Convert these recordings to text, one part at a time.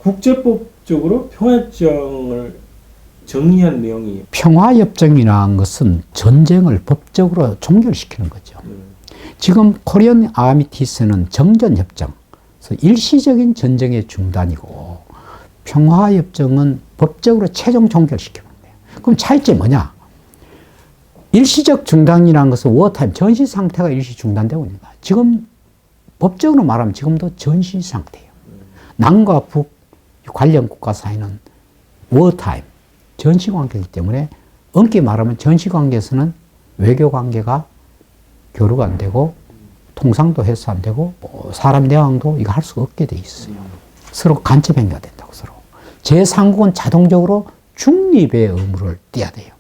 국제법적으로 평화협정을 정의한 내용이 평화협정이라는 것은 전쟁을 법적으로 종결시키는 거죠. 지금 코리안 아미티스는 정전협정, 그래서 일시적인 전쟁의 중단이고 평화협정은 법적으로 최종 종결시키는 거예요. 그럼 차이점이 뭐냐? 일시적 중단이라는 것은 워타임, 전시 상태가 일시 중단되고 있는 거야. 지금 법적으로 말하면 지금도 전시 상태예요. 남과 북 관련 국가 사이는 워타임, 전시 관계이기 때문에 엄격히 말하면 전시 관계에서는 외교 관계가 교류가 안 되고 통상도 해서 안 되고 사람 대항도 이거 할 수 없게 돼 있어요. 서로 간첩 행위가 된다고 서로. 제3국은 자동적으로 중립의 의무를 띠야 돼요.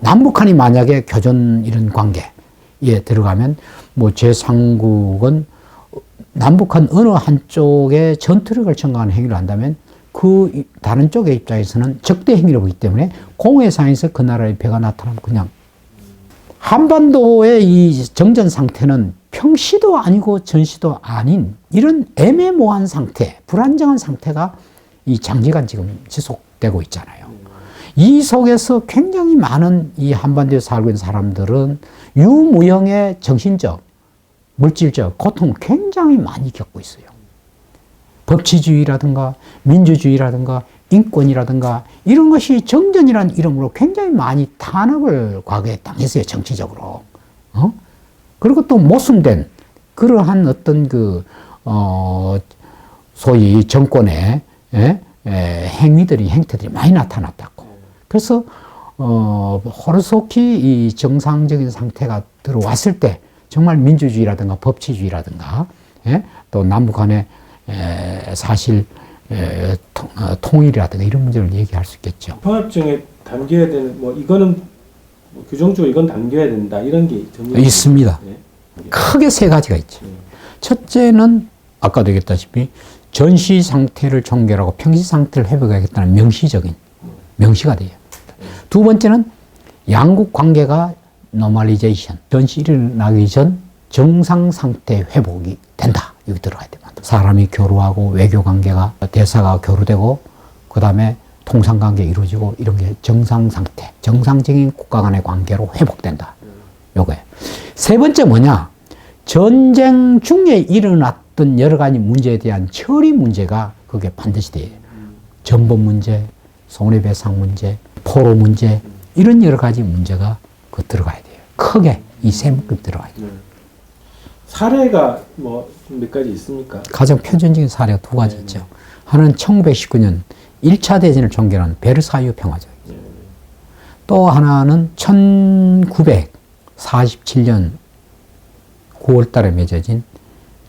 남북한이 만약에 교전 이런 관계에 들어가면 뭐 제3국은 남북한 어느 한쪽에 전투력을 청구하는 행위를 한다면 그 다른 쪽의 입장에서는 적대 행위를 보기 때문에 공회상에서 그 나라의 배가 나타나면 그냥 한반도의 이 정전 상태는 평시도 아니고 전시도 아닌 이런 애매모호한 상태, 불안정한 상태가 이 장기간 지금 지속되고 있잖아요. 이 속에서 굉장히 많은 이 한반도에 살고 있는 사람들은 유무형의 정신적, 물질적 고통을 굉장히 많이 겪고 있어요. 법치주의라든가 민주주의라든가 인권이라든가 이런 것이 정전이라는 이름으로 굉장히 많이 탄압을 과거에 당했어요, 정치적으로. 그리고 또 모순된 그러한 어떤 소위 정권의 행태들이 많이 나타났다고. 그래서 호르소키 이 정상적인 상태가 들어왔을 때 정말 민주주의라든가 법치주의라든가 또 남북 간의 사실 통일이라든가 이런 문제를 얘기할 수 있겠죠. 평화협정에 담겨야 되는 뭐 이거는 뭐 규정적으로 이건 담겨야 된다 이런 게 있습니다. 네. 크게 세 가지가 있죠. 첫째는 아까도 얘기했다시피 전시 상태를 종결하고 평시 상태를 회복하겠다는 명시가 돼요. 두 번째는 양국 관계가 노멀리제이션, 전시 일어나기 전 정상 상태 회복이 된다. 여기 들어가야 됩니다. 사람이 교류하고 외교 관계가 대사가 교류되고 그 다음에 통상 관계 이루어지고 이런 게 정상 상태, 정상적인 국가 간의 관계로 회복된다. 요거예요. 세 번째 뭐냐? 전쟁 중에 일어났던 여러 가지 문제에 대한 처리 문제가 그게 반드시 돼요. 전범 문제, 손해배상 문제, 포로 문제 이런 여러 가지 문제가 그 들어가야 돼요. 크게 이 세 묶음 들어가야 돼요. 사례가 뭐 몇 가지 있습니까? 가장 표준적인 사례가 두 가지 있죠. 하나는 1919년 1차 대전을 종결한 베르사유 평화적이죠. 또 하나는 1947년 9월 달에 맺어진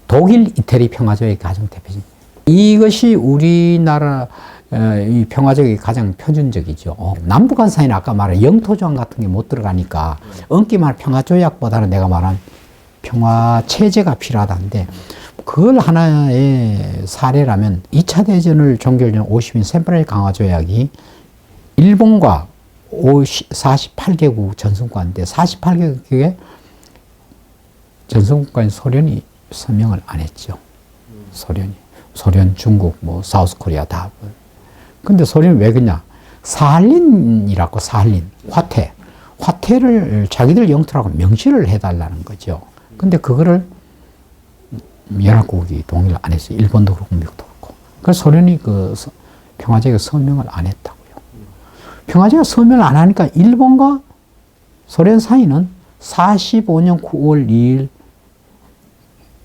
독일 이태리 평화조약이 가장 대표적입니다. 이것이 우리나라 이 평화조약이 가장 표준적이죠. 남북한 사이는 아까 말한 영토조항 같은 게 못 들어가니까 엉키 말 평화조약보다는 내가 말한 평화체제가 필요하다는데 그걸 하나의 사례라면 2차 대전을 종결한 50인 샌프란시스코 강화조약이 일본과 48개국 전선국가인데 48개국의 전선국가인 소련이 서명을 안 했죠. 소련, 중국, 뭐 사우스 코리아 다. 근데 소련이 왜 그러냐? 사할린이라고 사할린 화태를 자기들 영토라고 명시를 해달라는 거죠. 근데 그거를 연합국이 동의를 안 했어요. 일본도 그렇고 미국도 그렇고. 그래서 소련이 그 평화조약에 서명을 안 했다고요. 평화조약 서명을 안 하니까 일본과 소련 사이는 45년 9월 2일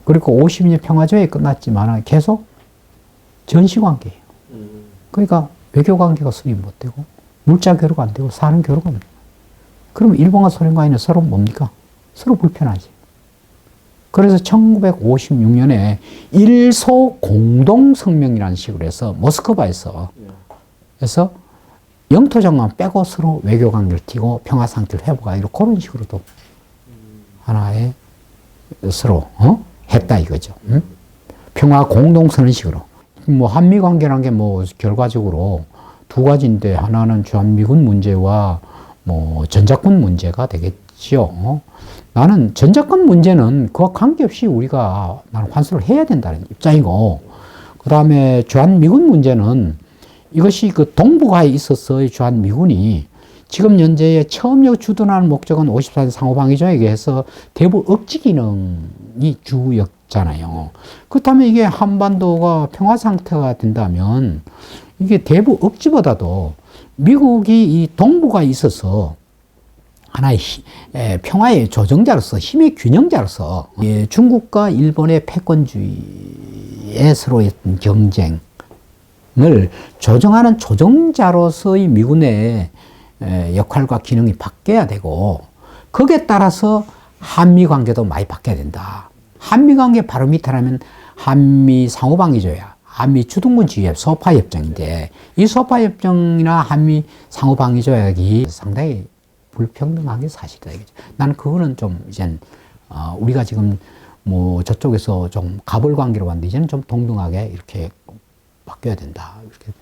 그리고 50년 평화조약이 끝났지만 계속 전시관계예요. 그러니까 외교관계가 수립 못 되고 물자 교류가 안 되고 사람 교류가 안 돼요. 그럼 일본과 소련 간에는 서로 뭡니까? 서로 불편하지. 그래서 1956년에 일소 공동성명이라는 식으로 해서 모스크바에서 그래서 영토장관 빼고 서로 외교관계를 띄고 평화상태를 회복하기로 그런 식으로도 하나의 서로 했다 이거죠. 평화 공동선언식으로. 뭐 한미 관계라는 게 뭐 결과적으로 두 가지인데 하나는 주한미군 문제와 뭐 전작권 문제가 되겠죠. 나는 전작권 문제는 그와 관계없이 우리가 나는 환수를 해야 된다는 입장이고 그 다음에 주한미군 문제는 이것이 그 동북아에 있어서의 주한미군이 지금 현재의 처음역 주둔하는 목적은 54년 상호방위조약에 해서 대북 억지 기능이 주였잖아요. 그렇다면 이게 한반도가 평화 상태가 된다면 이게 대북 억지보다도 미국이 이 동북아에 있어서 하나의 평화의 조정자로서, 힘의 균형자로서 중국과 일본의 패권주의의 서로의 경쟁을 조정하는 조정자로서의 미군의 역할과 기능이 바뀌어야 되고, 거기에 따라서 한미 관계도 많이 바뀌어야 된다. 한미 관계 바로 밑에라면 한미 상호방위조약, 한미 주둔군 지휘협 소파협정인데, 이 소파협정이나 한미 상호방위조약이 상당히 불평등한 게 사실이다. 나는 그거는 좀 이젠 우리가 지금 뭐 저쪽에서 좀 갑을 관계로 왔는데 이제는 좀 동등하게 이렇게 바뀌어야 된다. 이렇게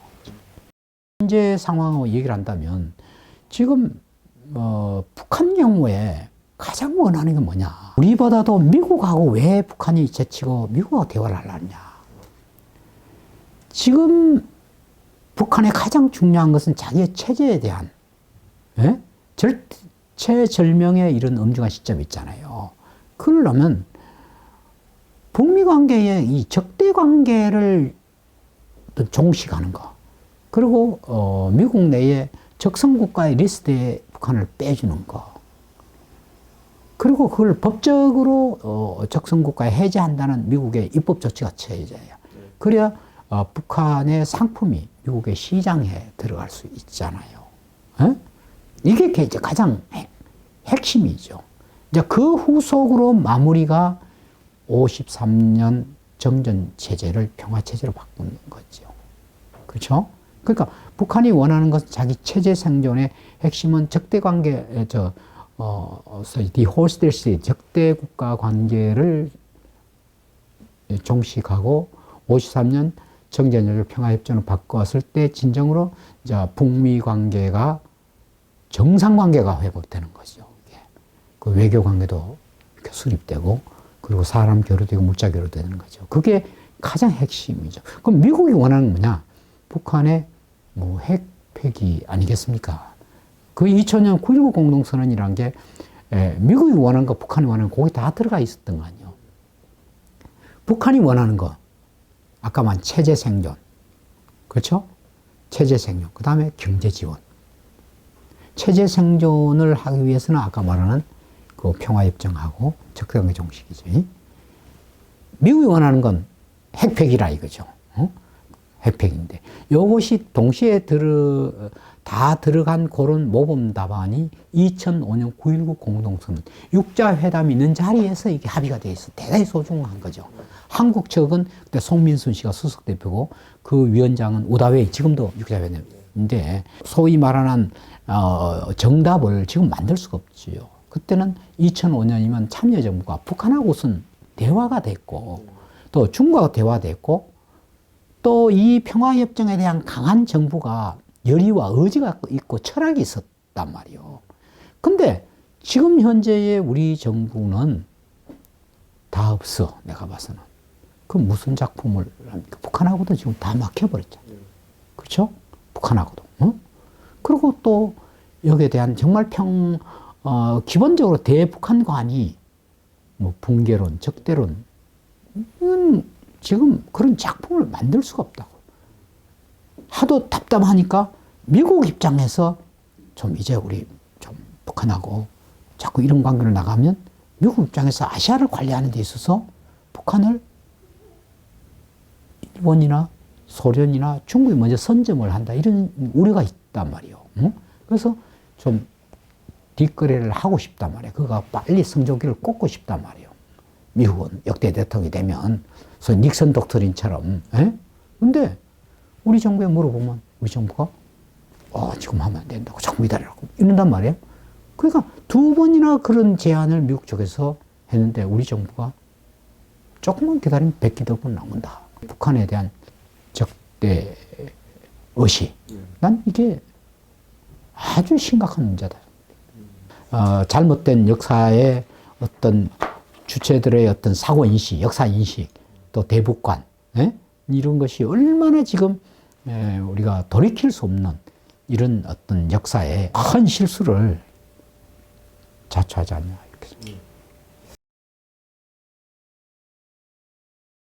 현재 상황을 얘기를 한다면 지금 북한 경우에 가장 원하는 게 뭐냐? 우리보다도 미국하고 왜 북한이 제치고 미국하고 대화를 하려느냐? 지금 북한의 가장 중요한 것은 자기의 체제에 대한 절체절명의 이런 엄중한 시점이 있잖아요. 그러려면 북미 관계의 이 적대 관계를 종식하는 거, 그리고 미국 내에 적성국가의 리스트에 북한을 빼주는 거, 그리고 그걸 법적으로 적성국가에 해제한다는 미국의 입법 조치가 취해져요. 그래야 북한의 상품이 미국의 시장에 들어갈 수 있잖아요. 이게 이제 가장 핵심이죠. 이제 그 후속으로 마무리가 53년 정전 체제를 평화 체제로 바꾸는 거죠. 그렇죠? 그러니까 북한이 원하는 것은 자기 체제 생존의 핵심은 적대 관계, 디홀스텔시 적대 국가 관계를 종식하고 53년 정전을 평화협정을 바꿨을 때 진정으로 이제 북미 관계가 정상 관계가 회복되는 거죠. 그 외교 관계도 이렇게 수립되고, 그리고 사람 교류도 되고 물자 교류도 되는 거죠. 그게 가장 핵심이죠. 그럼 미국이 원하는 뭐냐? 북한의 뭐 핵 폐기 아니겠습니까? 그 2000년 9.19 공동선언이란 게 미국이 원하는 거, 북한이 원하는 거, 거기 다 들어가 있었던 거 아니에요. 북한이 원하는 거, 아까 말한 체제 생존, 그렇죠? 체제 생존. 그 다음에 경제 지원. 체제 생존을 하기 위해서는 아까 말하는 그 평화협정하고 적대관계 종식이지. 미국이 원하는 건 핵폐기라 이거죠. 핵폐기인데 이것이 동시에 다 들어간 그런 모범 답안이 2005년 9.19 공동선언 육자회담이 있는 자리에서 이게 합의가 돼 있어. 대단히 소중한 거죠. 한국 측은 그때 송민순 씨가 수석 대표고 그 위원장은 오다웨이, 지금도 육자회담인데 소위 말하는 정답을 지금 만들 수가 없지요. 그때는 2005년이면 참여정부가 북한하고는 대화가 됐고, 또 중국하고 대화됐고, 또 이 평화협정에 대한 강한 정부가 열의와 의지가 있고 철학이 있었단 말이에요. 근데 지금 현재의 우리 정부는 다 없어, 내가 봐서는. 그 무슨 작품을 합니까? 북한하고도 지금 다 막혀버렸잖아요. 그렇죠? 북한하고도. 그리고 또 여기에 대한 정말 기본적으로 대북한관이 뭐 붕괴론, 적대론, 지금 그런 작품을 만들 수가 없다고. 하도 답답하니까 미국 입장에서 좀 이제 우리 좀 북한하고 자꾸 이런 관계를 나가면 미국 입장에서 아시아를 관리하는 데 있어서 북한을 일본이나 소련이나 중국이 먼저 선점을 한다, 이런 우려가 있단 말이에요. 그래서 좀 뒷거래를 하고 싶단 말이에요. 그가 빨리 성조기를 꽂고 싶단 말이에요. 미국은 역대 대통령이 되면 소위 닉슨 독트린처럼. 근데 우리 정부에 물어보면 우리 정부가 지금 하면 안 된다고, 조금 기다리라고 이런단 말이에요. 그러니까 두 번이나 그런 제안을 미국 쪽에서 했는데 우리 정부가 조금만 기다리면 100기득분 나온다. 북한에 대한 적대 의식. 난 이게 아주 심각한 문제다. 잘못된 역사의 어떤 주체들의 어떤 사고인식, 역사인식, 또 대북관, 이런 것이 얼마나 지금 우리가 돌이킬 수 없는 이런 어떤 역사에 큰 실수를 자초하지 않냐 이렇게 생각합니다.